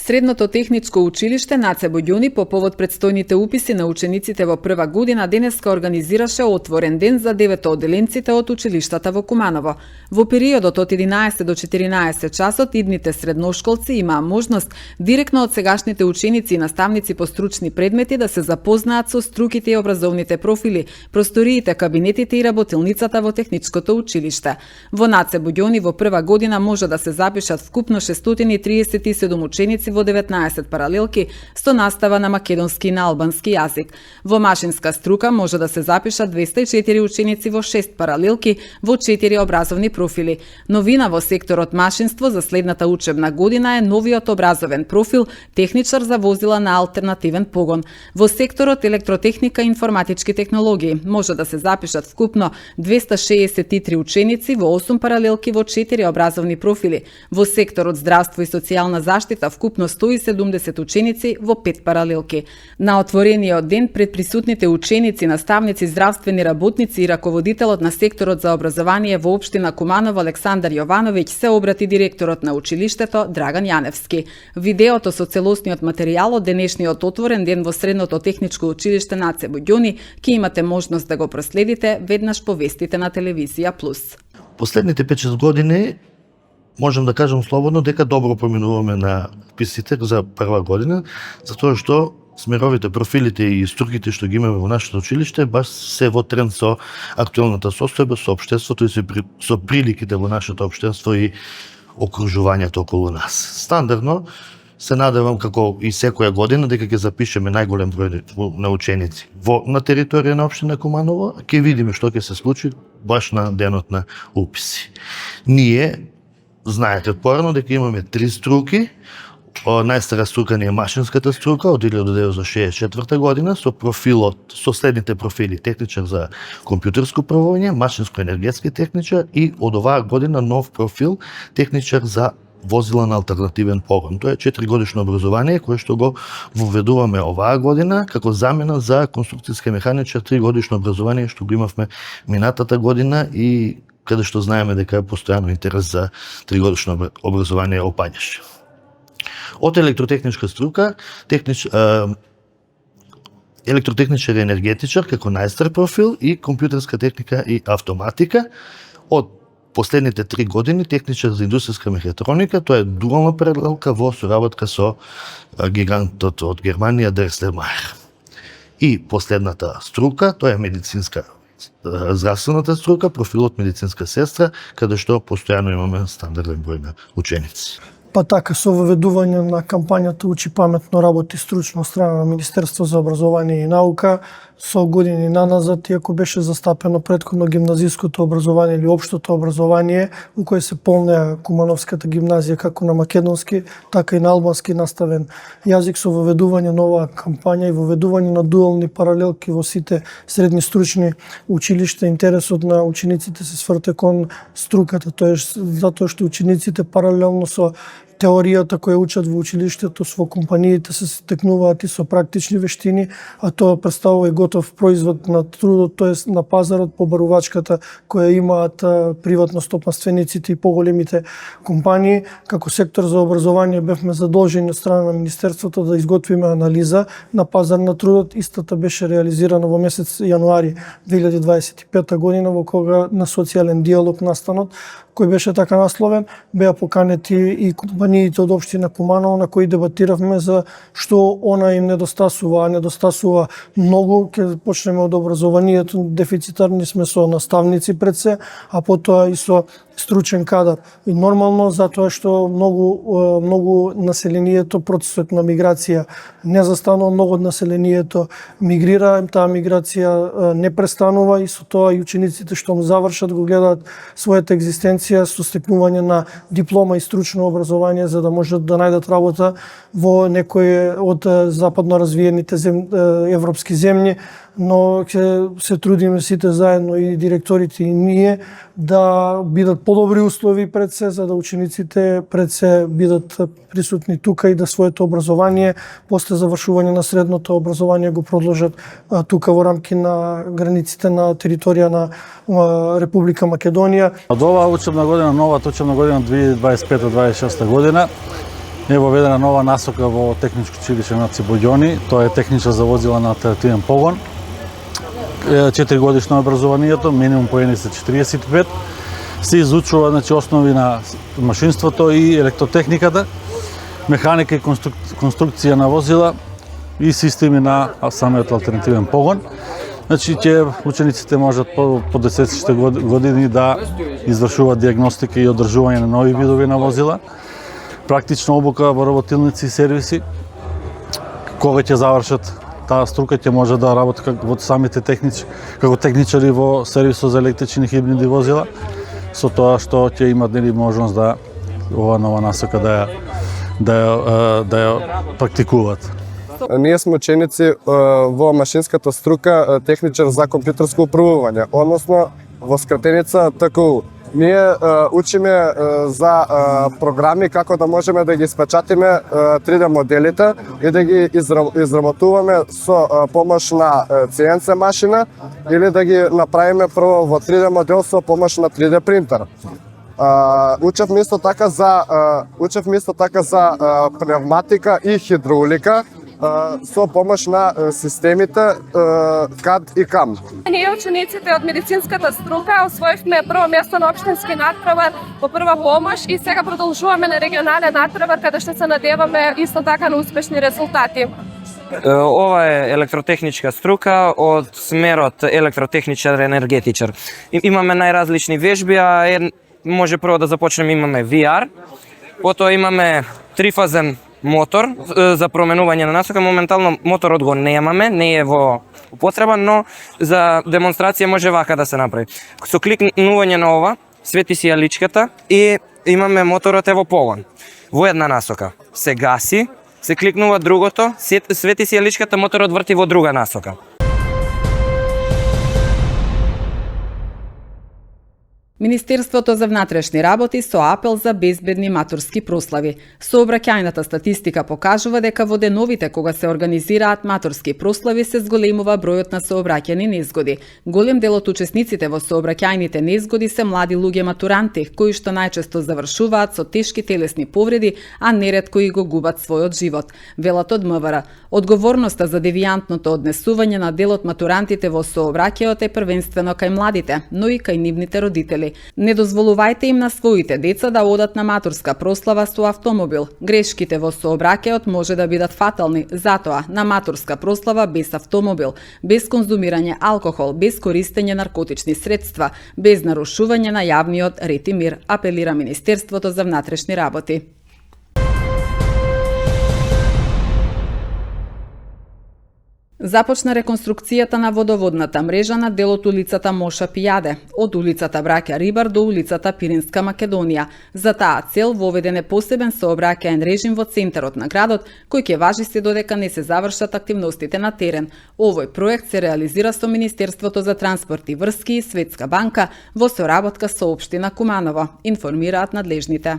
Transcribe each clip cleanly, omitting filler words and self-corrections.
Средното техничко училиште Наце Боѓони по повод предстојните уписи на учениците во прва година денеска организираше отворен ден за 9 одделенците од училиштата во Куманово. Во периодот од 11 до 14 часот идните средношколци имаа можност директно од сегашните ученици и наставници по стручни предмети да се запознаат со струките и образовните профили, просториите, кабинетите и работилницата во техничкото училиште. Во Наце Боѓони во прва година може да се запишат вкупно 637 ученици во 19 паралелки со настава на македонски и на албански јазик. Во машинска струка може да се запишат 204 ученици во 6 паралелки во 4 образовни профили. Новина во секторот машинство за следната учебна година е новиот образовен профил техничар за возила на алтернативен погон. Во секторот електротехника и информатички технологии може да се запишат вкупно 263 ученици во 8 паралелки во 4 образовни профили. Во секторот здравство и социјална заштита вкупно 170 ученици во 5 паралелки. На отворениот ден пред присутните ученици, наставници, здравствени работници и раководителот на секторот за образование во општина Куманово Александар Јовановиќ се обрати директорот на училиштето Драган Јаневски. Видеото со целосниот материјал од денешниот отворен ден во Средното техничко училиште Наце Боѓони ќе имате можност да го проследите веднаш по вестите на Телевизија Плюс. Последните 5-6 години можам да кажам слободно дека добро поминуваме на уписите за прва година, затоа што смеровите, профилите и струките што ги имаме во нашето училиште баш се во тренд со актуелната состојба, со општеството и со приликите во нашето општество и окружувањето околу нас. Стандардно се надевам како и секоја година дека ќе запишеме најголем број на ученици на територија на општина Куманово, ќе видиме што ќе се случи баш на денот на уписи. Ние знаете порано дека имаме 3 струки. Најстара струка ни е машинската струка од 1964 година со следните профили: техничар за компјутерско правување, машинско-енергетски техничар и од оваа година нов профил техничар за возила на алтернативен погон. Тоа е 4-годишно образование кое што го воведуваме оваа година како замена за конструкцијски механичар 3-годишно образование што го имавме минатата година и каде што знаеме дека е постојано интерес за 3-годишно образование опаѓаше. Од електротехничка струка, електротехничар и енергетичар како најстар профил и компјутерска техника и автоматика. Од последните 3 години техничар за индустријска мехатроника, тоа е дуална паралелка во соработка со гигантот од Германија Дреслер Мајер. И последната струка, тоа е медицинска здравствената струка, профилот медицинска сестра, каде што постојано имаме стандарден број на ученици. Па така, со воведување на кампањата Учи паметно, работи стручно од страна на Министерство за образование и наука, со години наназад, иако беше застапено претходно гимназиското образование или општото образование, у кој се полнеа Кумановската гимназија како на македонски, така и на албански наставен јазик, со воведување на оваа кампања и воведување на дуални паралелки во сите средни стручни училишта, интересот на учениците се сврте кон струката, тоест затоа што учениците паралелно со теоријата која учат во училиштето, во компаниите се стекнуваат и со практични вештини, а тоа представува и готов производ на трудот, тоест на пазарот по барувачката која имаат приватно-стопанствениците и поголемите компании. Како сектор за образование бевме задолжени од страна на Министерството да изготвиме анализа на пазар на трудот. Истата беше реализирана во месец јануари 2025 година, во кога на социјален диалог настанот, кој беше така насловен, беа поканети и компаниите од општина Куманово, на кои дебатиравме за што она им недостасува, а недостасува многу. Ќе почнеме од образованието, дефицитарни сме со наставници пред се, а потоа и со стручен кадар. И нормално затоа што многу населението, процесот на миграција не застанува, многу од населението мигрира, таа миграција не престанува и со тоа и учениците што завршат го гледаат својата екзистенција со стекнување на диплома и стручно образование за да можат да најдат работа во некој од западно развиените европски земји, но ќе се трудиме сите заедно и директорите и ние да бидат подобри услови пред се, за да учениците пред се бидат присутни тука и да своето образование после завршување на средното образование го продолжат тука во рамки на границите на територија на Република Македонија. Од оваа учебна година, новата учебна година 2025-2026 година, е воведена нова насока во Техничко училиште на Цибоѓони. Тоа е техничар за возила на алтернативен погон. 4 годишно образованието, минимум поени се 45. Се изучува, значи, основи на машинството и електротехниката, механика и конструкција на возила и системи на самиот алтернативен погон. Значи, учениците можат по 10 години да извршуваат диагностика и одржување на нови видови на возила, практична обука во работилници и сервиси. Кога ќе завршат таа струка, ќе може да работи во самите како техничари во сервисот за електрични хибриди возила, со тоа што ќе имат можност да ова нова насока да ја практикуваат. Ние сме ученици во машинската струка техничар за компјутерско управување, односно во скратеница ТКУ. Ние учиме за програми како да можеме да ги испечатиме 3D моделите и да ги изработуваме со помош на CNC машина или да ги направиме прво во 3D модел со помош на 3D принтер. Учевме исто така за пневматика и хидраулика со помош на системите CAD и CAM. Ние учениците од медицинската струка освоивме прво место на општински натпревар по прва помош и сега продолжуваме на регионален натпревар каде што се надеваме исто така на успешни резултати. Ова е електротехничка струка од смерот електротехничар енергетичар. Имаме најразлични вежби, може прво да започнеме, имаме VR, потоа имаме трифазен мотор за променување на насока. Моментално моторот го немаме, не е во употреба, но за демонстрација може вака да се направи. Со кликнување на ова, свети си јаличката и имаме моторот е во погон. Во една насока се гаси, се кликнува другото, свети си јаличката, моторот врти во друга насока. Министерството за внатрешни работи со апел за безбедни матурски прослави. Сообраќајната статистика покажува дека во деновите кога се организираат матурски прослави се зголемува бројот на сообраќајни незгоди. Голем дел од учесниците во сообраќајните незгоди се млади луѓе матуранти, кои што најчесто завршуваат со тешки телесни повреди, а неретко и го губат својот живот. Велат од МВР. Одговорноста за девијантното однесување на дел од матурантите во сообраќајот е првенствено кај младите, но и кај нивните родители. Не дозволувајте им на своите деца да одат на матурска прослава со автомобил. Грешките во сообраќајот може да бидат фатални, затоа на матурска прослава без автомобил, без конзумирање алкохол, без користење наркотични средства, без нарушување на јавниот ред и мир, апелира Министерството за внатрешни работи. Започна реконструкцијата на водоводната мрежа на дел од улицата Моша Пијаде, од улицата Браќа Рибар до улицата Пиринска Македонија. За таа цел воведен е посебен сообраќаен режим во центарот на градот, кој ќе важи се додека не се завршат активностите на терен. Овој проект се реализира со Министерството за транспорт и врски и Светска банка во соработка со општина Куманово, информираат надлежните.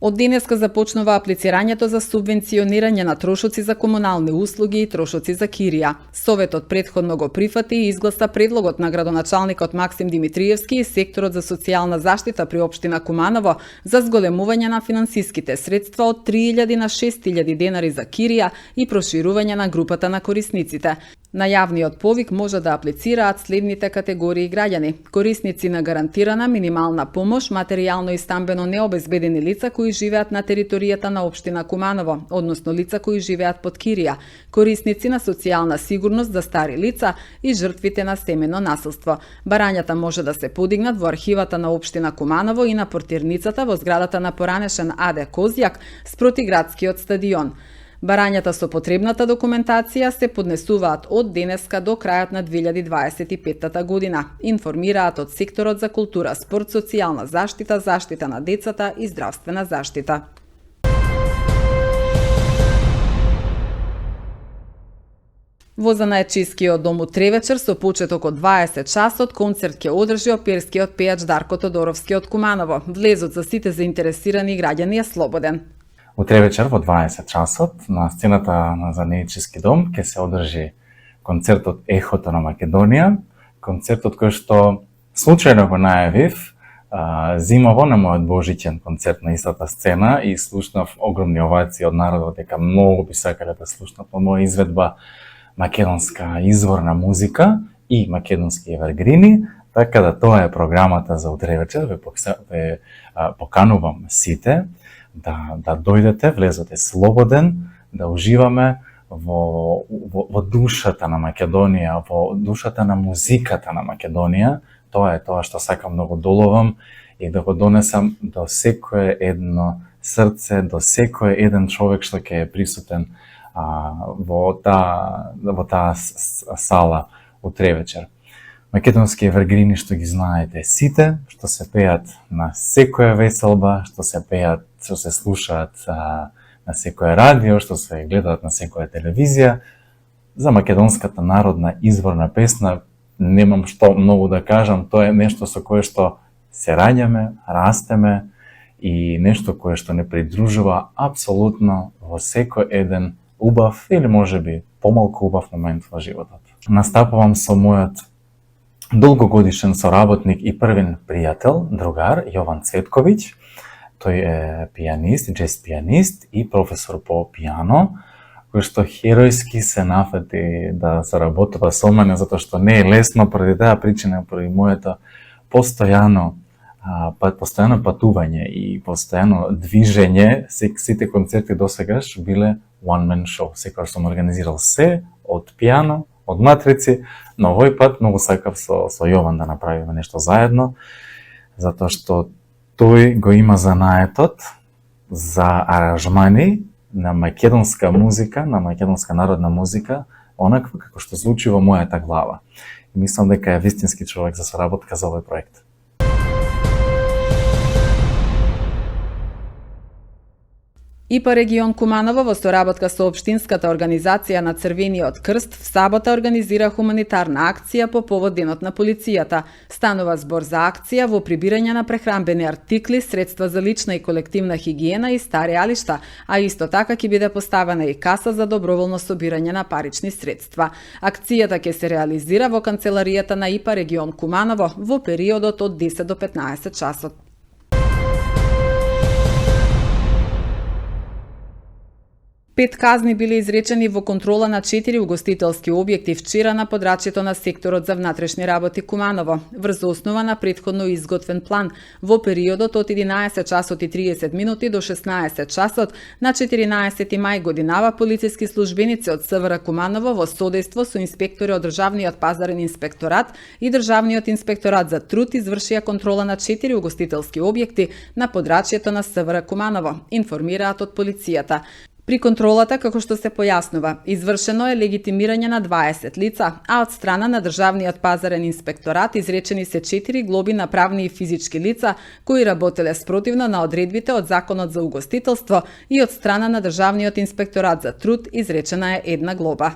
Од денеска започнува аплицирањето за субвенционирање на трошоци за комунални услуги и трошоци за кирија. Советот претходно го прифати и изгласа предлогот на градоначалникот Максим Димитриевски и секторот за социјална заштита при општина Куманово за зголемување на финансиските средства од 3000 на 6000 денари за кирија и проширување на групата на корисниците. На јавниот повик може да аплицираат следните категории граѓани: корисници на гарантирана минимална помош, материјално и стамбено необезбедени лица кои живеат на територијата на општина Куманово, односно лица кои живеат под кирија, корисници на социјална сигурност за стари лица и жртвите на семено насилство. Барањата може да се подигнат во архивата на општина Куманово и на портирницата во зградата на поранешен АД Козјак спроти градскиот стадион. Барањата со потребната документација се поднесуваат од денеска до крајот на 2025 година, информираат од секторот за култура, спорт, социјална заштита, заштита на децата и здравствена заштита. Во Занаечискиот дом Тревечер со почеток од 20 часот концерт ќе одржи оперскиот пејач Дарко Тодоровски од Куманово. Влезот за сите заинтересирани граѓани е слободен. Утре вечер во 20 часот на сцената на Занаечиски дом ќе се одржи концертот Ехото на Македонија, концертот кој што случајно го најавив Зимово на мојот божиќен концерт на истата сцена и слушнав огромни овации од народот дека многу би сакале да слушнат по моја изведба македонска изворна музика и македонски евергрини, така да тоа е програмата за утре вечер. Ве поканувам сите да дојдете, влезете слободен, да уживаме во душата на Македонија, во душата на музиката на Македонија. Тоа е тоа што сакам да го доловам и да го донесам до секое едно срце, до секој еден човек што ќе е присутен во таа сала утре вечер. Македонски евергрини што ги знаете сите, што се пеат на секоја веселба, што се слушаат на секое радио, што се гледаат на секоја телевизија. За македонската народна изворна песна немам што многу да кажам, тоа е нешто со кое што се раѓаме, растеме и нешто кое што не придружува апсолутно во секој еден убав или можеби помалку убав момент во животот. Настапувам со мојот долгогодишен соработник и првен пријател, другар Јован Цветковиќ. Тој е пијанист, џез пијанист и професор по пијано, кој што херојски се нафати да соработува со мене, затоа што не е лесно поради таа причина, поради моето постојано патување и постојано движење. Сите концерти досегаш биле one man show. Секогаш сум организирал се од пијано, од матрици, но овој пат многу сакав со Јован да направиме нешто заедно, затоа што тој го има занаетот за аранжмани на македонска музика, на македонска народна музика, онаква како што звучи во мојата глава. И мислам дека е вистински човек за соработка за овој проект. ИПА регион Куманово во соработка со општинската организација на Црвениот крст в сабота организира хуманитарна акција по повод Денот на полицијата. Станува збор за акција во прибирање на прехранбени артикли, средства за лична и колективна хигиена и стари алишта, а исто така ќе биде поставена и каса за доброволно собирање на парични средства. Акцијата ќе се реализира во канцеларијата на ИПА регион Куманово во периодот од 10 до 15 часот. 5 казни биле изречени во контрола на 4 угостителски објекти вчера на подрачјето на секторот за внатрешни работи Куманово, врз основа на претходно изготвен план во периодот од 11 часот и 30 минути до 16 часот на 14 мај годинава. Полициски службеници од СВР Куманово во содејство со инспектори од Државниот пазарен инспекторат и Државниот инспекторат за труд извршија контрола на 4 угостителски објекти на подрачјето на СВР Куманово, информираат од полицијата. При контролата, како што се појаснува, извршено е легитимирање на 20 лица, а од страна на Државниот пазарен инспекторат изречени се 4 глоби на правни и физички лица кои работеле спротивно на одредбите од Законот за угостителство и од страна на Државниот инспекторат за труд изречена е 1 глоба.